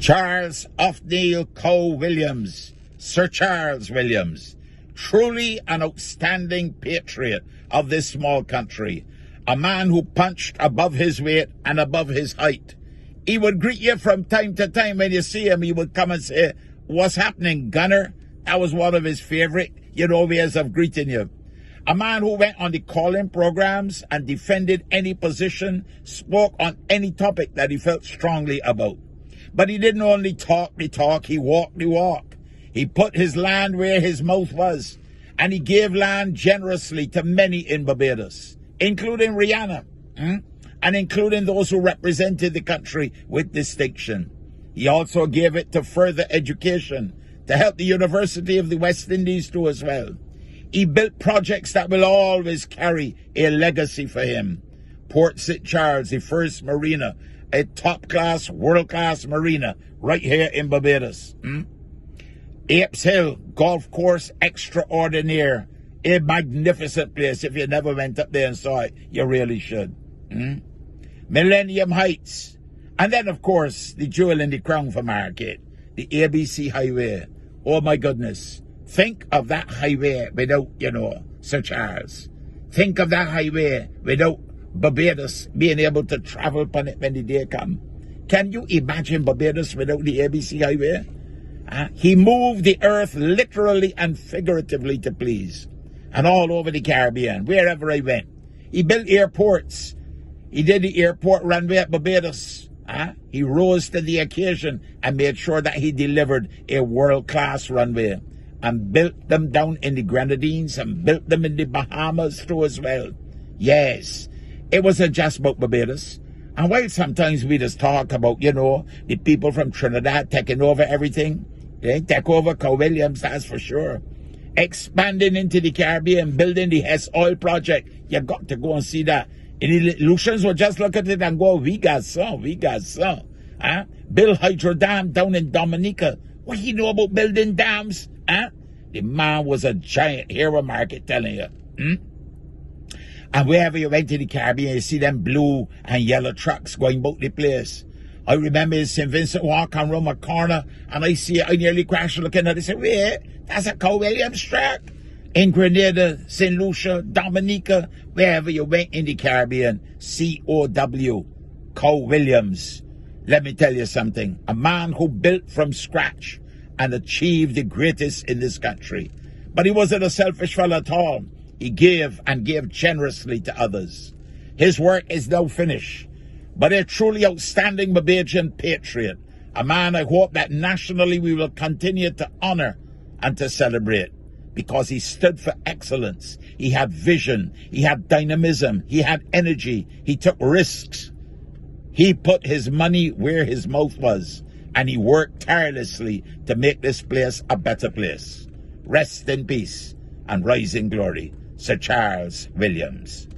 Charles Othniel Coe Williams, Sir Charles Williams, truly an outstanding patriot of this small country, a man who punched above his weight and above his height. He would greet you from time to time when you see him. He would come and say, "What's happening, Gunner?" That was one of his favorite, ways of greeting you. A man who went on the call-in programs and defended any position, spoke on any topic that he felt strongly about. But he didn't only talk the talk, he walked the walk. He put his land where his mouth was, and he gave land generously to many in Barbados, including Rihanna, and including those who represented the country with distinction. He also gave it to further education, to help the University of the West Indies too as well. He built projects that will always carry a legacy for him. Port St. Charles, the first marina, a top-class, world-class marina right here in Barbados. Apes Hill Golf Course Extraordinaire, a magnificent place. If you never went up there and saw it, you really should. Millennium Heights. And then, of course, the jewel in the crown for Margate, the ABC Highway. Oh, my goodness. Think of that highway without, Sir Charles. Think of that highway without Barbados being able to travel upon it when the day come. Can you imagine Barbados without the ABC Highway? He moved the earth literally and figuratively to please. And all over the Caribbean, wherever I went. He built airports. He did the airport runway at Barbados. He rose to the occasion and made sure that he delivered a world-class runway. And built them down in the Grenadines and built them in the Bahamas too as well. Yes, it wasn't just about Barbados. And while sometimes we just talk about, the people from Trinidad taking over everything, they take over Coe Williams, that's for sure. Expanding into the Caribbean, building the Hess Oil Project. You got to go and see that. And the Lucians will just look at it and go, we got some. Build hydro dam down in Dominica. What he know about building dams? The man was a giant hero, Market, telling you. And wherever you went to the Caribbean, you see them blue and yellow trucks going about the place. I remember in St. Vincent walking around my corner, and I see it, I nearly crashed looking at it. I said, wait, that's a Coe Williams truck. In Grenada, St. Lucia, Dominica, wherever you went in the Caribbean, C-O-W, Coe Williams. Let me tell you something. A man who built from scratch and achieved the greatest in this country. But he wasn't a selfish fellow at all. He gave and gave generously to others. His work is now finished. But a truly outstanding Barbadian patriot. A man I hope that nationally we will continue to honor and to celebrate. Because he stood for excellence. He had vision. He had dynamism. He had energy. He took risks. He put his money where his mouth was. And he worked tirelessly to make this place a better place. Rest in peace and rise in glory. Sir Charles Williams.